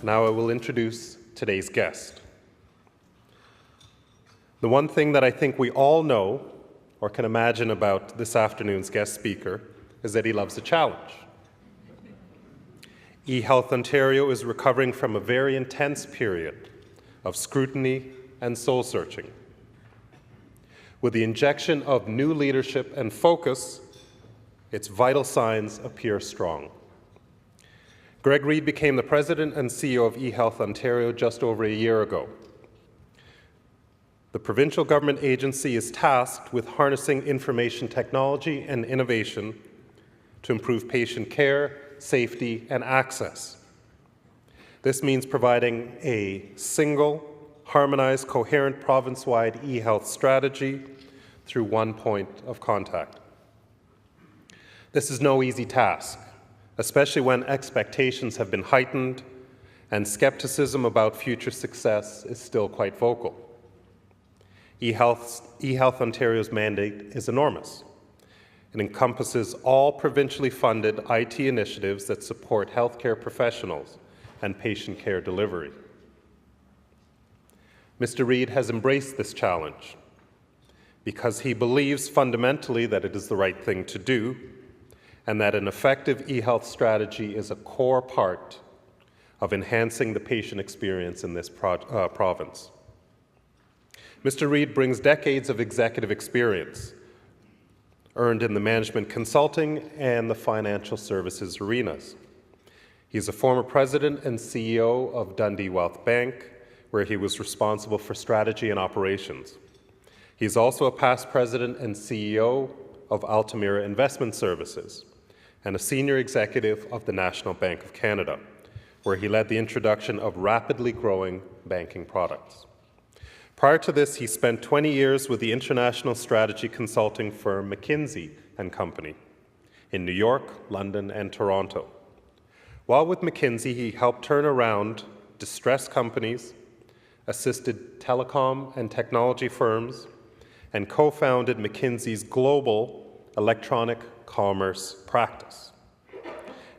Now I will introduce today's guest. The one thing that I think we all know or can imagine about this afternoon's guest speaker is that he loves a challenge. eHealth Ontario is recovering from a very intense period of scrutiny and soul-searching. With the injection of new leadership and focus, its vital signs appear strong. Greg Reid became the President and CEO of eHealth Ontario just over a year ago. The provincial government agency is tasked with harnessing information technology and innovation to improve patient care, safety, and access. This means providing a single, harmonized, coherent, province-wide eHealth strategy through one point of contact. This is no easy task, especially when expectations have been heightened and skepticism about future success is still quite vocal. eHealth Ontario's mandate is enormous. It encompasses all provincially funded IT initiatives that support healthcare professionals and patient care delivery. Mr. Reid has embraced this challenge because he believes fundamentally that it is the right thing to do and that an effective eHealth strategy is a core part of enhancing the patient experience in this province. Mr. Reid brings decades of executive experience earned in the management consulting and the financial services arenas. He is a former president and CEO of Dundee Wealth Bank, where he was responsible for strategy and operations. He is also a past president and CEO of Altamira Investment Services and a senior executive of the National Bank of Canada, where he led the introduction of rapidly growing banking products. Prior to this, he spent 20 years with the international strategy consulting firm McKinsey & Company in New York, London, and Toronto. While with McKinsey, he helped turn around distressed companies, assisted telecom and technology firms, and co-founded McKinsey's global electronic commerce practice.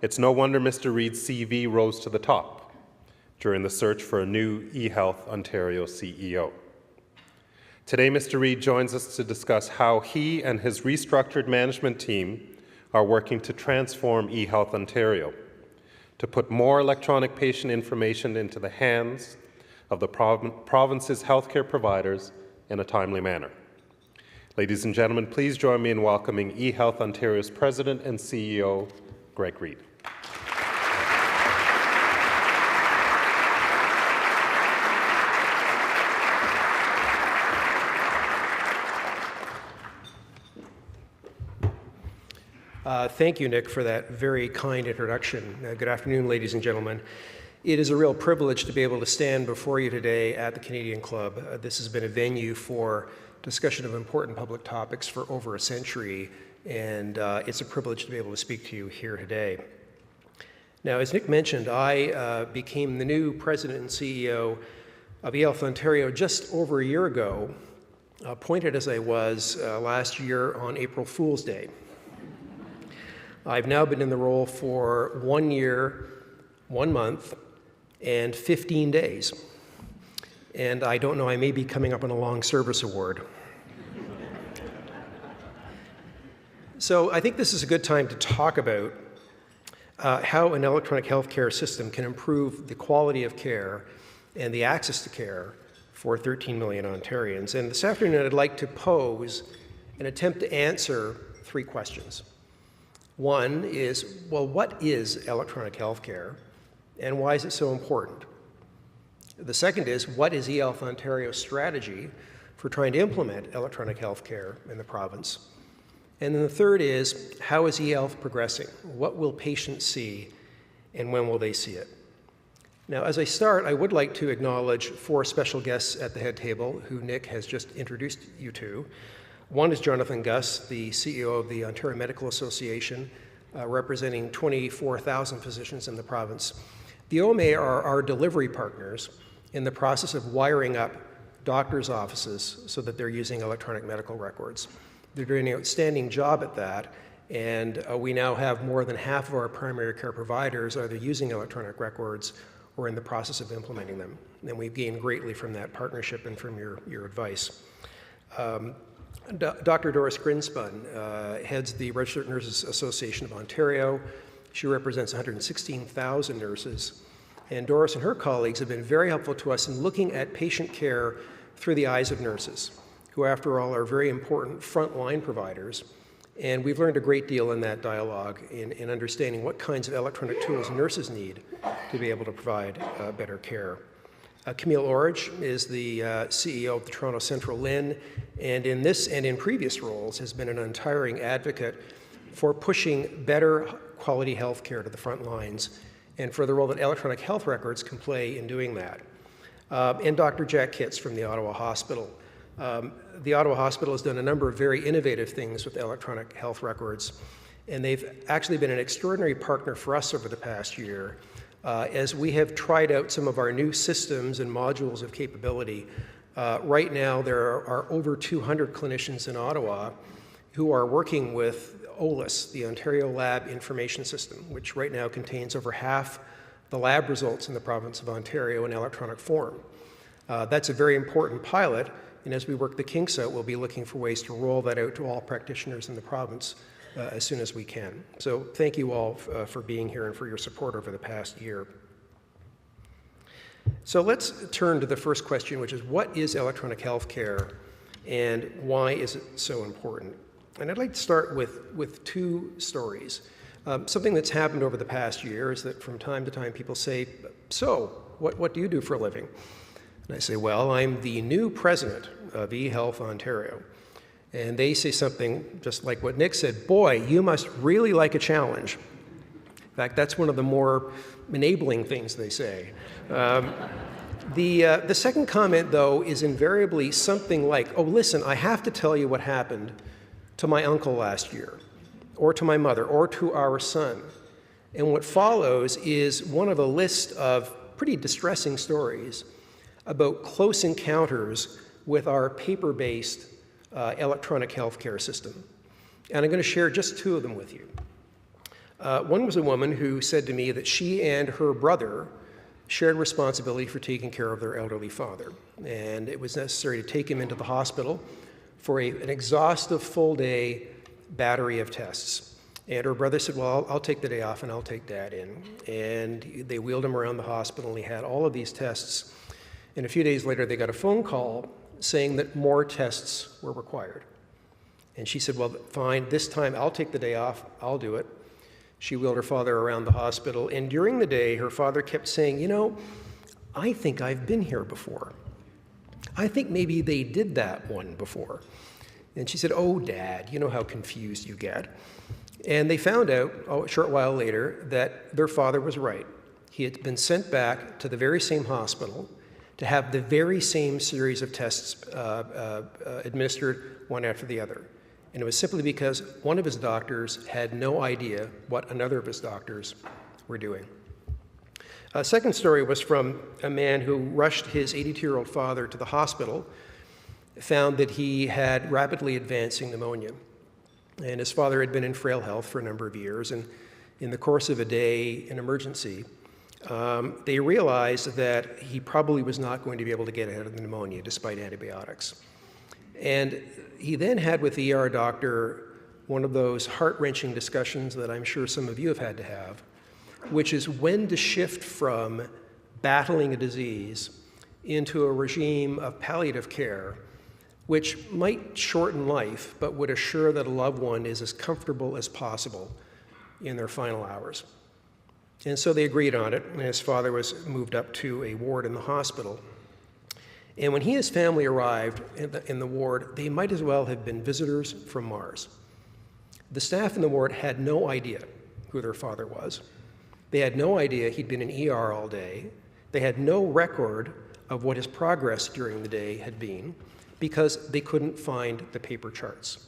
It's no wonder Mr. Reid's CV rose to the top during the search for a new eHealth Ontario CEO. Today, Mr. Reid joins us to discuss how he and his restructured management team are working to transform eHealth Ontario, to put more electronic patient information into the hands of the province's healthcare providers in a timely manner. Ladies and gentlemen, please join me in welcoming eHealth Ontario's President and CEO, Greg Reid. Thank you, Nick, for that very kind introduction. Good afternoon, ladies and gentlemen. It is a real privilege to be able to stand before you today at the Canadian Club. This has been a venue for discussion of important public topics for over a century, and it's a privilege to be able to speak to you here today. Now, as Nick mentioned, I became the new president and CEO of eHealth Ontario just over a year ago, appointed as I was last year on April Fool's Day. I've now been in the role for 1 year, 1 month, and 15 days. And I don't know, I may be coming up on a long service award. So I think this is a good time to talk about how an electronic healthcare system can improve the quality of care and the access to care for 13 million Ontarians. And this afternoon, I'd like to pose an attempt to answer 3 questions. One is, well, what is electronic healthcare, and why is it so important? The second is, what is eHealth Ontario's strategy for trying to implement electronic healthcare in the province? And then the third is, how is eHealth progressing? What will patients see, and when will they see it? Now, as I start, I would like to acknowledge 4 special guests at the head table who Nick has just introduced you to. One is Jonathan Gus, the CEO of the Ontario Medical Association, representing 24,000 physicians in the province. The OMA are our delivery partners in the process of wiring up doctors' offices so that they're using electronic medical records. They're doing an outstanding job at that, and we now have more than half of our primary care providers either using electronic records or in the process of implementing them. And we've gained greatly from that partnership and from your advice. Dr. Doris Grinspun heads the Registered Nurses Association of Ontario. She represents 116,000 nurses. And Doris and her colleagues have been very helpful to us in looking at patient care through the eyes of nurses, who after all are very important frontline providers. And we've learned a great deal in that dialogue in understanding what kinds of electronic tools nurses need to be able to provide better care. Camille Orridge is the CEO of the Toronto Central LHIN, and in this and in previous roles has been an untiring advocate for pushing better quality health care to the front lines and for the role that electronic health records can play in doing that. And Dr. Jack Kitts from the Ottawa Hospital. The Ottawa Hospital has done a number of very innovative things with electronic health records, and they've actually been an extraordinary partner for us over the past year as we have tried out some of our new systems and modules of capability. Right now, there are over 200 clinicians in Ottawa who are working with OLIS, the Ontario Lab Information System, which right now contains over half the lab results in the province of Ontario in electronic form. That's a very important pilot, and as we work the kinks out, we'll be looking for ways to roll that out to all practitioners in the province as soon as we can. So thank you all for being here and for your support over the past year. So let's turn to the first question, which is what is electronic health care and why is it so important? And I'd like to start with two stories. Something that's happened over the past year is that from time to time people say, so what do you do for a living? And I say, well, I'm the new president of eHealth Ontario. And they say something just like what Nick said, boy, you must really like a challenge. In fact, that's one of the more enabling things they say. The second comment, though, is invariably something like, oh, listen, I have to tell you what happened to my uncle last year, or to my mother, or to our son. And what follows is one of a list of pretty distressing stories about close encounters with our paper-based electronic healthcare system. And I'm going to share just two of them with you. One was a woman who said to me that she and her brother shared responsibility for taking care of their elderly father. And it was necessary to take him into the hospital for an exhaustive full-day battery of tests. And her brother said, well, I'll take the day off and I'll take Dad in. And they wheeled him around the hospital and he had all of these tests. And a few days later, they got a phone call saying that more tests were required. And she said, well, fine, this time I'll take the day off, I'll do it. She wheeled her father around the hospital. And during the day, her father kept saying, you know, I think I've been here before. I think maybe they did that one before. And she said, oh, Dad, you know how confused you get. And they found out a short while later that their father was right. He had been sent back to the very same hospital to have the very same series of tests administered one after the other. And it was simply because one of his doctors had no idea what another of his doctors were doing. A second story was from a man who rushed his 82-year-old father to the hospital, found that he had rapidly advancing pneumonia. And his father had been in frail health for a number of years, and in the course of a day, an emergency, they realized that he probably was not going to be able to get out of the pneumonia despite antibiotics. And he then had with the ER doctor one of those heart-wrenching discussions that I'm sure some of you have had to have, which is when to shift from battling a disease into a regime of palliative care, which might shorten life, but would assure that a loved one is as comfortable as possible in their final hours. And so they agreed on it, and his father was moved up to a ward in the hospital. And when he and his family arrived in the ward, they might as well have been visitors from Mars. The staff in the ward had no idea who their father was. They had no idea he'd been in ER all day. They had no record of what his progress during the day had been because they couldn't find the paper charts.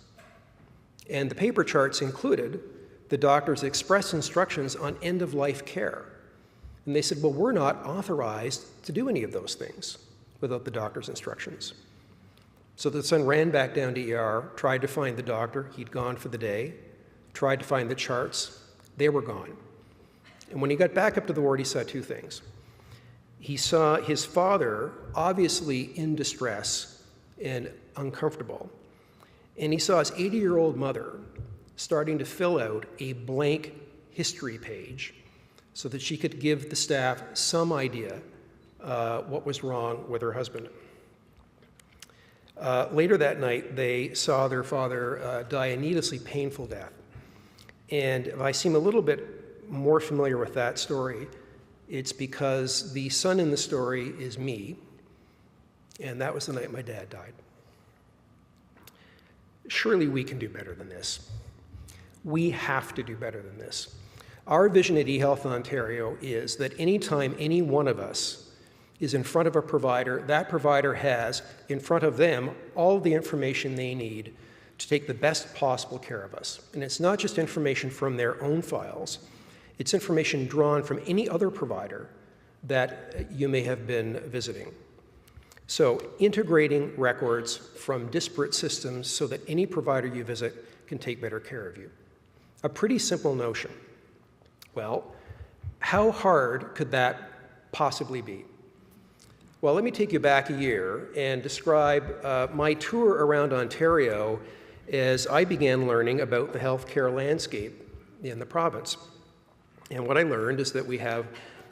And the paper charts included the doctor's express instructions on end-of-life care. And they said, well, we're not authorized to do any of those things without the doctor's instructions. So the son ran back down to ER, tried to find the doctor. He'd gone for the day, tried to find the charts. They were gone. And when he got back up to the ward, he saw two things. he saw his father obviously in distress and uncomfortable. And he saw his 80-year-old mother starting to fill out a blank history page so that she could give the staff some idea what was wrong with her husband. Later that night, they saw their father die a needlessly painful death. And if I seem a little bit more familiar with that story, it's because the son in the story is me, and that was the night my dad died. Surely we can do better than this. We have to do better than this. Our vision at eHealth Ontario is that anytime any one of us is in front of a provider, that provider has in front of them all the information they need to take the best possible care of us. And it's not just information from their own files, it's information drawn from any other provider that you may have been visiting. So integrating records from disparate systems so that any provider you visit can take better care of you. A pretty simple notion. Well, how hard could that possibly be? Well, let me take you back a year and describe my tour around Ontario as I began learning about the healthcare landscape in the province. And what I learned is that we have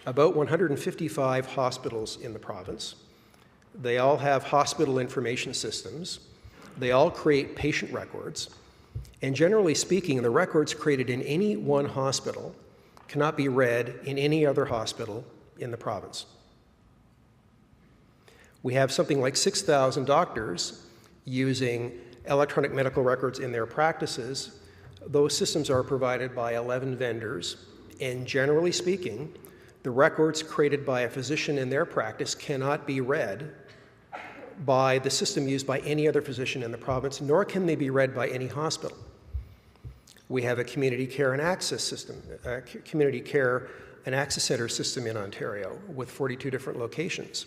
about 155 hospitals in the province. They all have hospital information systems. They all create patient records. And generally speaking, the records created in any one hospital cannot be read in any other hospital in the province. We have something like 6,000 doctors using electronic medical records in their practices. Those systems are provided by 11 vendors, and generally speaking, the records created by a physician in their practice cannot be read by the system used by any other physician in the province, nor can they be read by any hospital. We have a community care and access system, community care and access center system in Ontario with 42 different locations,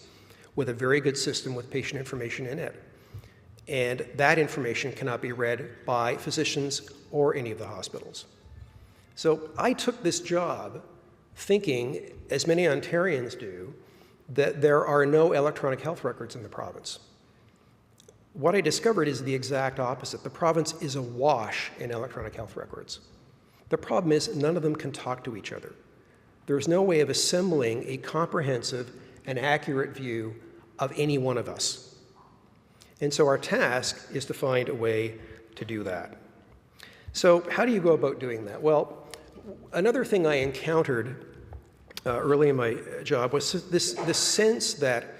with a very good system with patient information in it. And that information cannot be read by physicians or any of the hospitals. So I took this job thinking, as many Ontarians do, that there are no electronic health records in the province. What I discovered is the exact opposite. The province is awash in electronic health records. The problem is none of them can talk to each other. There's no way of assembling a comprehensive and accurate view of any one of us. And so our task is to find a way to do that. So how do you go about doing that? Well, another thing I encountered early in my job was this sense that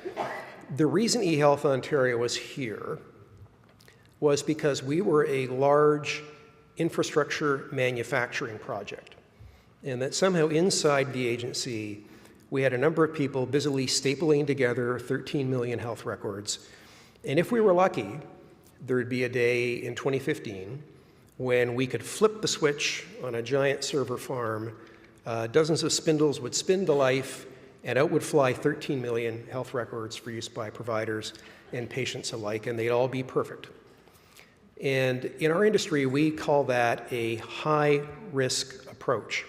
the reason eHealth Ontario was here was because we were a large infrastructure manufacturing project, and that somehow inside the agency we had a number of people busily stapling together 13 million health records. And if we were lucky, there would be a day in 2015 when we could flip the switch on a giant server farm, dozens of spindles would spin to life, and out would fly 13 million health records for use by providers and patients alike, and they'd all be perfect. And in our industry, we call that a high-risk approach.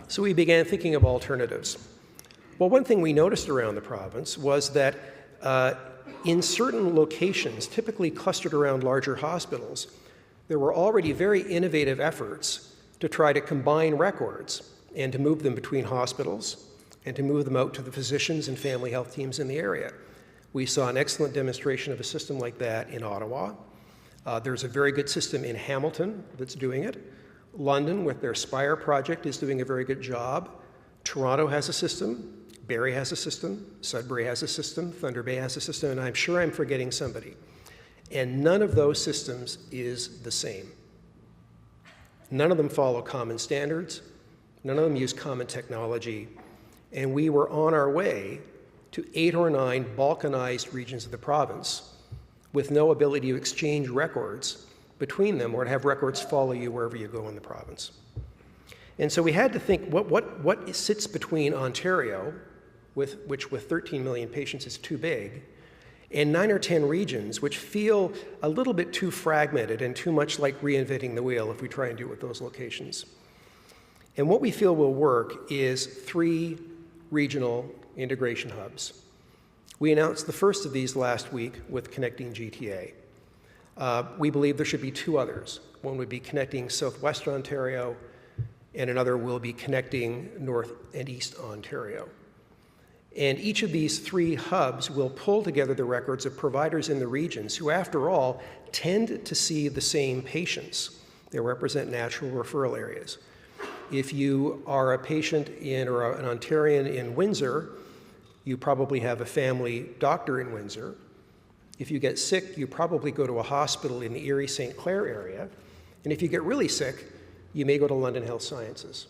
So we began thinking of alternatives. Well, one thing we noticed around the province was that in certain locations, typically clustered around larger hospitals, there were already very innovative efforts to try to combine records and to move them between hospitals and to move them out to the physicians and family health teams in the area. We saw an excellent demonstration of a system like that in Ottawa. There's a very good system in Hamilton that's doing it. London, with their Spire project, is doing a very good job. Toronto has a system. Barrie has a system. Sudbury has a system. Thunder Bay has a system. And I'm sure I'm forgetting somebody. And none of those systems is the same. None of them follow common standards. None of them use common technology. And we were on our way to 8 or 9 balkanized regions of the province with no ability to exchange records between them or to have records follow you wherever you go in the province. And so we had to think what sits between Ontario, which with 13 million patients is too big, and 9 or 10 regions which feel a little bit too fragmented and too much like reinventing the wheel if we try and do it with those locations. And what we feel will work is 3 regional integration hubs. We announced the first of these last week with Connecting GTA. We believe there should be 2 others. One would be Connecting Southwestern Ontario, and another will be Connecting North and East Ontario. And each of these 3 hubs will pull together the records of providers in the regions who, after all, tend to see the same patients. They represent natural referral areas. If you are a patient or an Ontarian in Windsor, you probably have a family doctor in Windsor. If you get sick, you probably go to a hospital in the Erie St. Clair area. And if you get really sick, you may go to London Health Sciences.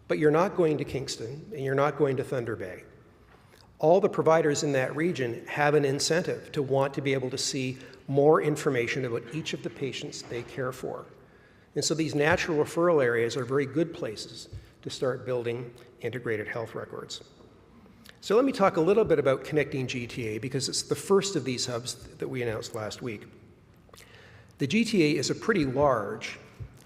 But you're not going to Kingston, and you're not going to Thunder Bay. All the providers in that region have an incentive to want to be able to see more information about each of the patients they care for. And so these natural referral areas are very good places to start building integrated health records. So let me talk a little bit about Connecting GTA, because it's the first of these hubs that we announced last week. The GTA is a pretty large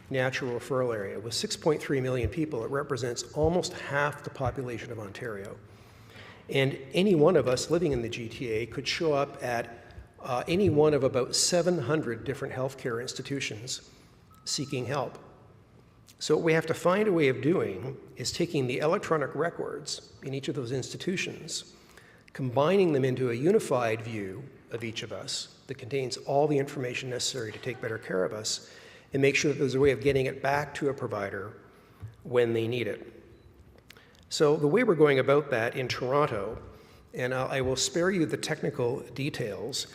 natural referral area. With 6.3 million people, it represents almost half the population of Ontario. And any one of us living in the GTA could show up at any one of about 700 different healthcare institutions seeking help. So what we have to find a way of doing is taking the electronic records in each of those institutions, combining them into a unified view of each of us that contains all the information necessary to take better care of us, and make sure that there's a way of getting it back to a provider when they need it. So the way we're going about that in Toronto, and I will spare you the technical details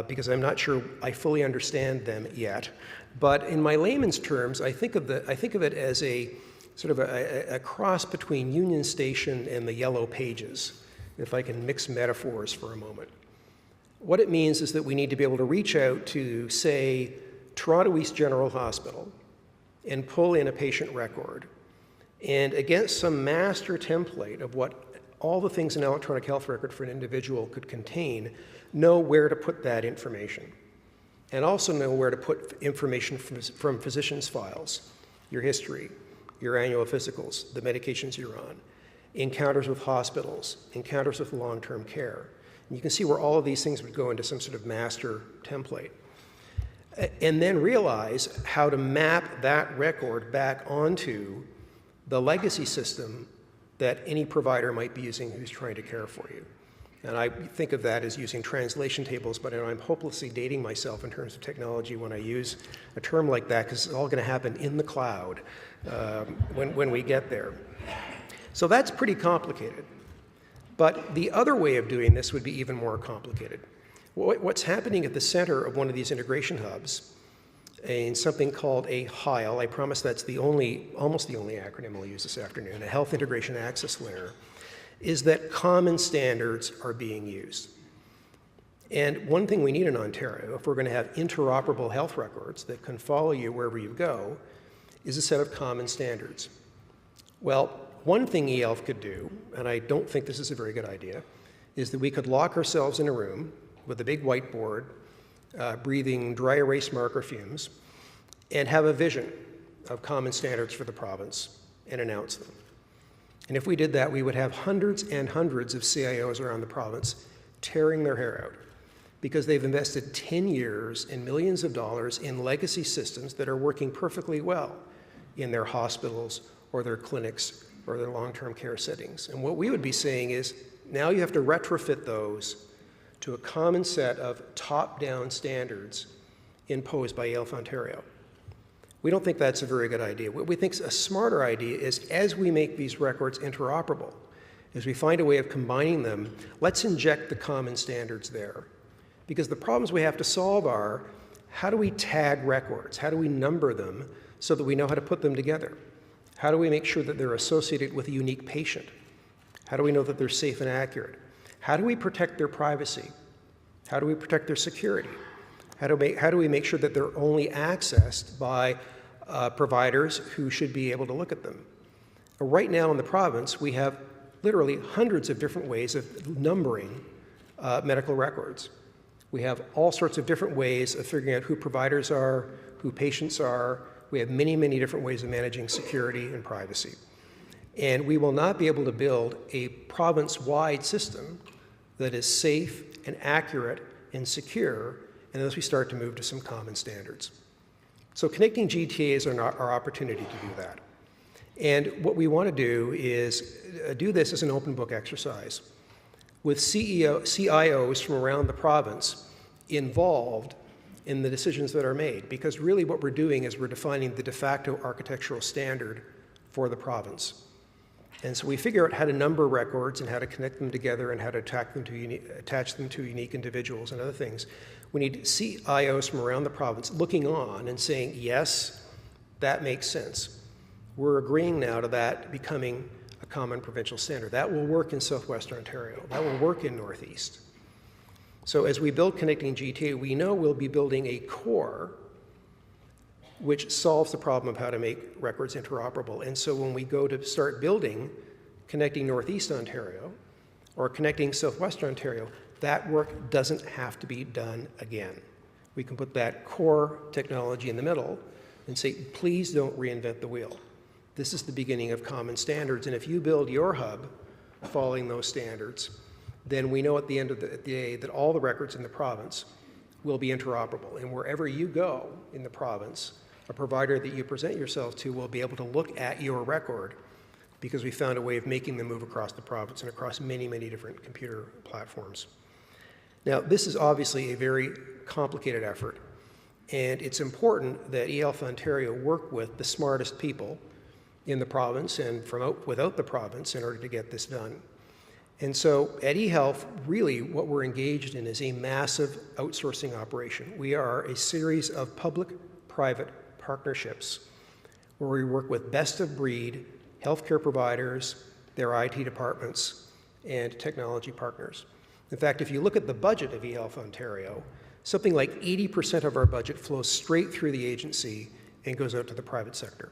because I'm not sure I fully understand them yet, but in my layman's terms, I think of it as a sort of a cross between Union Station and the Yellow Pages, if I can mix metaphors for a moment. What it means is that we need to be able to reach out to, say, Toronto East General Hospital and pull in a patient record, and against some master template of what all the things an electronic health record for an individual could contain, know where to put that information. And also know where to put information from physicians' files, your history, your annual physicals, the medications you're on, encounters with hospitals, encounters with long-term care. And you can see where all of these things would go into some sort of master template. And then realize how to map that record back onto the legacy system that any provider might be using who's trying to care for you. And I think of that as using translation tables, but I'm hopelessly dating myself in terms of technology when I use a term like that, because it's all going to happen in the cloud when we get there. So that's pretty complicated. But the other way of doing this would be even more complicated. What's happening at the center of one of these integration hubs, in something called a HIAL, I promise that's almost the only acronym I'll use this afternoon, a Health Integration Access Layer, is that common standards are being used. And one thing we need in Ontario, if we're going to have interoperable health records that can follow you wherever you go, is a set of common standards. Well, one thing eHealth could do, and I don't think this is a very good idea, is that we could lock ourselves in a room with a big whiteboard, breathing dry erase marker fumes, and have a vision of common standards for the province and announce them. And if we did that, we would have hundreds and hundreds of CIOs around the province tearing their hair out because they've invested 10 years and millions of dollars in legacy systems that are working perfectly well in their hospitals or their clinics or their long-term care settings. And what we would be saying is, now you have to retrofit those to a common set of top-down standards imposed by eHealth Ontario. We don't think that's a very good idea. What we think is a smarter idea is, as we make these records interoperable, as we find a way of combining them, let's inject the common standards there. Because the problems we have to solve are, how do we tag records? How do we number them so that we know how to put them together? How do we make sure that they're associated with a unique patient? How do we know that they're safe and accurate? How do we protect their privacy? How do we protect their security? How do we make sure that they're only accessed by providers who should be able to look at them? Right now in the province, we have literally hundreds of different ways of numbering medical records. We have all sorts of different ways of figuring out who providers are, who patients are. We have many, many different ways of managing security and privacy. And we will not be able to build a province-wide system that is safe and accurate and secure unless we start to move to some common standards. So connecting GTAs are our opportunity to do that. And what we want to do is do this as an open book exercise with CIOs from around the province involved in the decisions that are made. Because really what we're doing is we're defining the de facto architectural standard for the province. And so we figure out how to number records and how to connect them together and how to attach them to unique individuals and other things. We need CIOs from around the province looking on and saying, yes, that makes sense. We're agreeing now to that becoming a common provincial standard. That will work in southwestern Ontario. That will work in Northeast. So as we build Connecting GTA, we know we'll be building a core which solves the problem of how to make records interoperable. And so when we go to start building Connecting Northeast Ontario or Connecting Southwestern Ontario, that work doesn't have to be done again. We can put that core technology in the middle and say, please don't reinvent the wheel. This is the beginning of common standards, and if you build your hub following those standards, then we know at the end of the day that all the records in the province will be interoperable. And wherever you go in the province, a provider that you present yourself to will be able to look at your record because we found a way of making them move across the province and across many, many different computer platforms. Now, this is obviously a very complicated effort, and it's important that eHealth Ontario work with the smartest people in the province and from without the province in order to get this done. And so at eHealth, really what we're engaged in is a massive outsourcing operation. We are a series of public-private partnerships where we work with best-of-breed healthcare providers, their IT departments, and technology partners. In fact, if you look at the budget of eHealth Ontario, something like 80% of our budget flows straight through the agency and goes out to the private sector.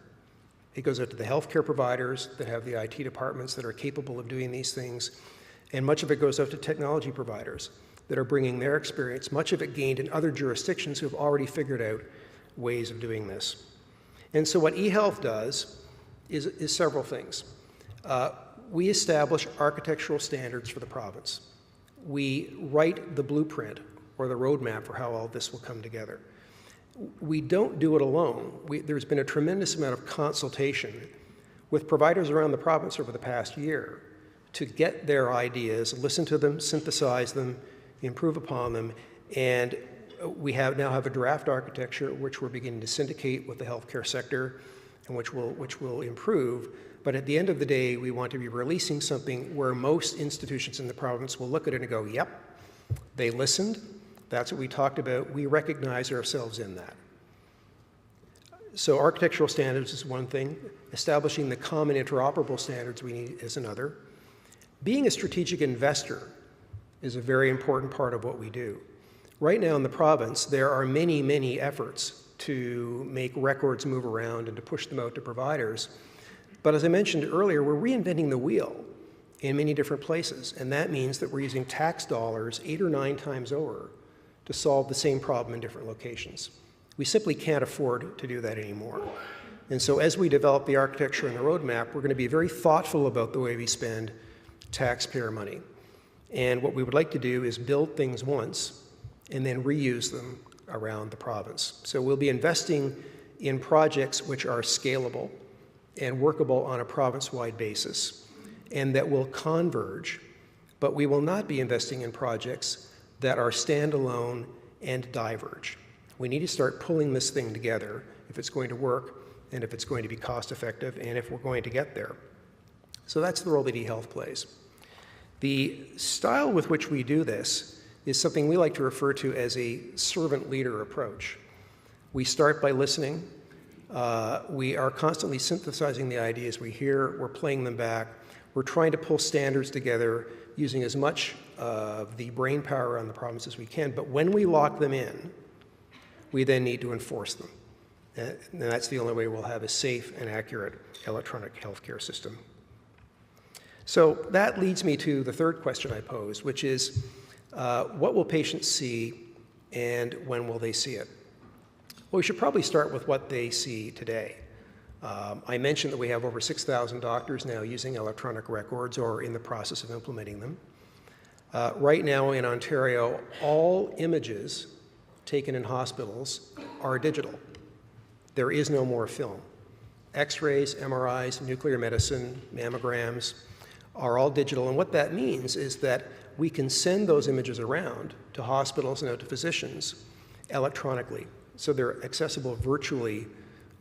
It goes out to the healthcare providers that have the IT departments that are capable of doing these things, and much of it goes out to technology providers that are bringing their experience, much of it gained in other jurisdictions who have already figured out ways of doing this. And so what eHealth does is several things. We establish architectural standards for the province. We write the blueprint or the roadmap for how all this will come together. We don't do it alone. There's been a tremendous amount of consultation with providers around the province over the past year to get their ideas, listen to them, synthesize them, improve upon them, and we now have a draft architecture which we're beginning to syndicate with the healthcare sector and which will improve. But at the end of the day, we want to be releasing something where most institutions in the province will look at it and go, yep, they listened. That's what we talked about. We recognize ourselves in that. So architectural standards is one thing. Establishing the common interoperable standards we need is another. Being a strategic investor is a very important part of what we do. Right now in the province, there are many, many efforts to make records move around and to push them out to providers. But as I mentioned earlier, we're reinventing the wheel in many different places. And that means that we're using tax dollars 8 or 9 times over to solve the same problem in different locations. We simply can't afford to do that anymore. And so as we develop the architecture and the roadmap, we're going to be very thoughtful about the way we spend taxpayer money. And what we would like to do is build things once and then reuse them around the province. So we'll be investing in projects which are scalable and workable on a province-wide basis and that will converge, but we will not be investing in projects that are standalone and diverge. We need to start pulling this thing together if it's going to work and if it's going to be cost effective and if we're going to get there. So that's the role that eHealth plays. The style with which we do this is something we like to refer to as a servant leader approach. We start by listening. We are constantly synthesizing the ideas we hear. We're playing them back. We're trying to pull standards together using as much of the brain power around the province as we can. But when we lock them in, we then need to enforce them. And that's the only way we'll have a safe and accurate electronic healthcare system. So that leads me to the third question I posed, which is, what will patients see and when will they see it? Well, we should probably start with what they see today. I mentioned that we have over 6,000 doctors now using electronic records or in the process of implementing them. Right now in Ontario, all images taken in hospitals are digital. There is no more film. X-rays, MRIs, nuclear medicine, mammograms are all digital. And what that means is that we can send those images around to hospitals and out to physicians electronically. So they're accessible virtually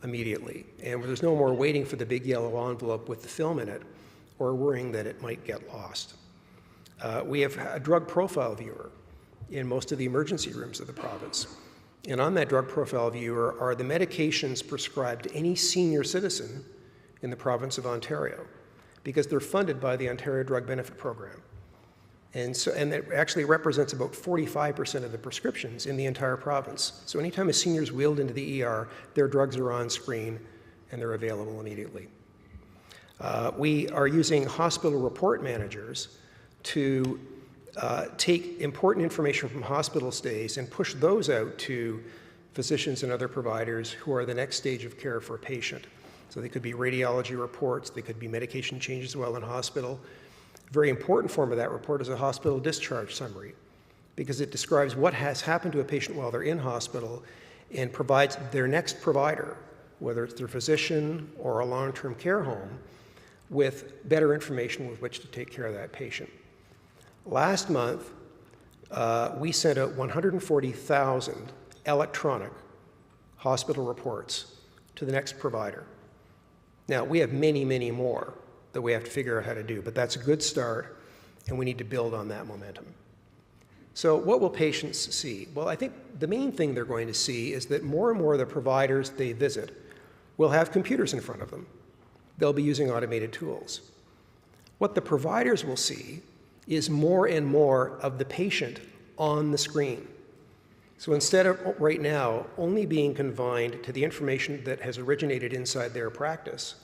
immediately. And there's no more waiting for the big yellow envelope with the film in it or worrying that it might get lost. We have a drug profile viewer in most of the emergency rooms of the province. And on that drug profile viewer are the medications prescribed to any senior citizen in the province of Ontario, because they're funded by the Ontario Drug Benefit Program. And it actually represents about 45% of the prescriptions in the entire province. So anytime a senior is wheeled into the ER, their drugs are on screen and they're available immediately. We are using hospital report managers to take important information from hospital stays and push those out to physicians and other providers who are the next stage of care for a patient. So they could be radiology reports, they could be medication changes while in hospital. A very important form of that report is a hospital discharge summary, because it describes what has happened to a patient while they're in hospital and provides their next provider, whether it's their physician or a long-term care home, with better information with which to take care of that patient. Last month, we sent out 140,000 electronic hospital reports to the next provider. Now, we have many, many more that we have to figure out how to do, but that's a good start, and we need to build on that momentum. So what will patients see? Well, I think the main thing they're going to see is that more and more of the providers they visit will have computers in front of them. They'll be using automated tools. What the providers will see is more and more of the patient on the screen. So instead of right now only being confined to the information that has originated inside their practice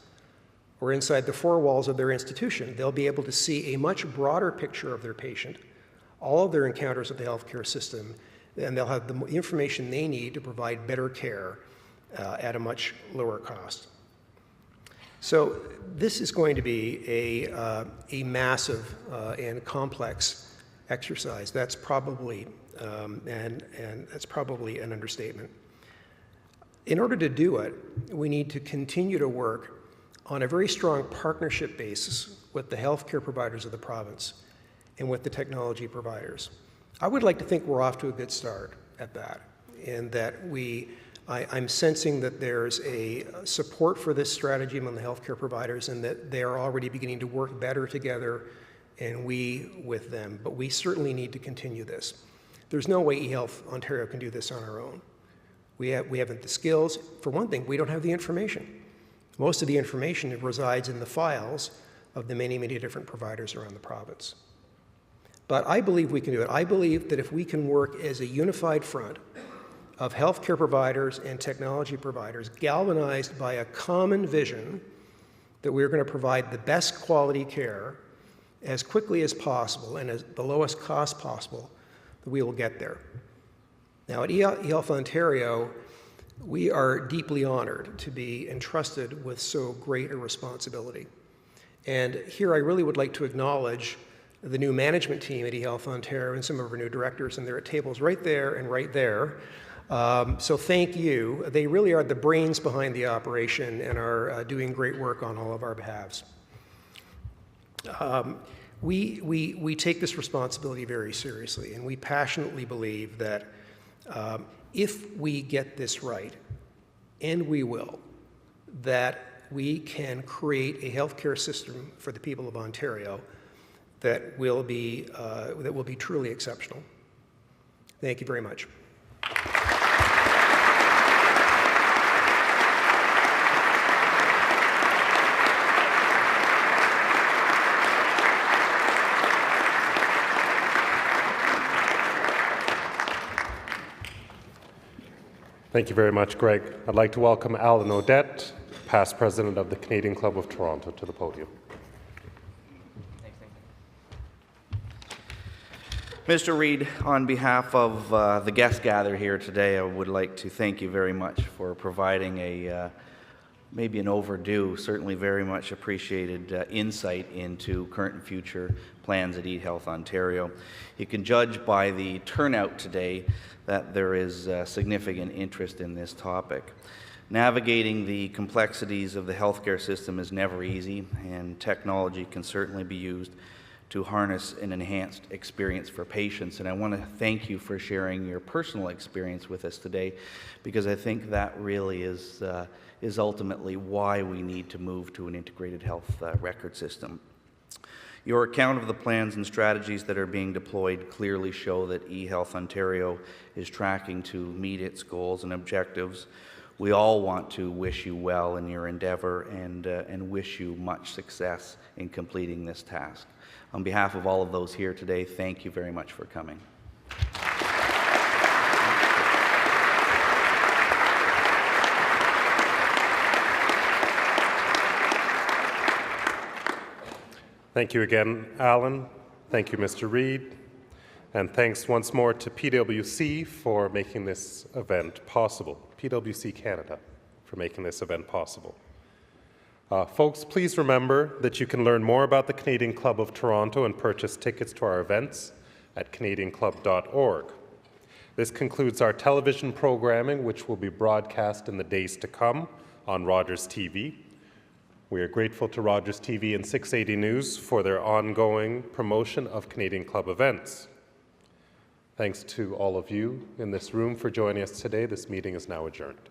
or inside the four walls of their institution, they'll be able to see a much broader picture of their patient, all of their encounters with the healthcare system, and they'll have the information they need to provide better care at a much lower cost. So this is going to be a massive and complex exercise. That's probably and that's probably an understatement. In order to do it, we need to continue to work on a very strong partnership basis with the healthcare providers of the province and with the technology providers. I would like to think we're off to a good start at that, and that I'm sensing that there's a support for this strategy among the healthcare providers and that they are already beginning to work better together, and we with them. But we certainly need to continue this. There's no way eHealth Ontario can do this on our own. We haven't the skills. For one thing, we don't have the information. Most of the information resides in the files of the many, many different providers around the province. But I believe we can do it. I believe that if we can work as a unified front of healthcare providers and technology providers, galvanized by a common vision that we're going to provide the best quality care as quickly as possible and at the lowest cost possible, that we will get there. Now, at eHealth Ontario, we are deeply honored to be entrusted with so great a responsibility. And here I really would like to acknowledge the new management team at eHealth Ontario and some of our new directors, and they're at tables right there and right there. So thank you. They really are the brains behind the operation and are doing great work on all of our behalves. We take this responsibility very seriously, and we passionately believe that if we get this right, and we will, that we can create a healthcare system for the people of Ontario that will be truly exceptional. Thank you very much. Thank you very much, Greg. I'd like to welcome Alan Odette, past president of the Canadian Club of Toronto, to the podium. Mr. Reid, on behalf of the guests gathered here today, I would like to thank you very much for providing a maybe an overdue, certainly very much appreciated insight into current and future plans at eHealth Ontario. You can judge by the turnout today that there is significant interest in this topic. Navigating the complexities of the healthcare system is never easy, and technology can certainly be used to harness an enhanced experience for patients. And I want to thank you for sharing your personal experience with us today, because I think that really is ultimately why we need to move to an integrated health record system. Your account of the plans and strategies that are being deployed clearly show that eHealth Ontario is tracking to meet its goals and objectives. We all want to wish you well in your endeavor and wish you much success in completing this task. On behalf of all of those here today, thank you very much for coming. Thank you again, Alan. Thank you, Mr. Reid. And thanks once more to PwC for making this event possible. PwC Canada for making this event possible. Folks, please remember that you can learn more about the Canadian Club of Toronto and purchase tickets to our events at canadianclub.org. This concludes our television programming, which will be broadcast in the days to come on Rogers TV. We are grateful to Rogers TV and 680 News for their ongoing promotion of Canadian Club events. Thanks to all of you in this room for joining us today. This meeting is now adjourned.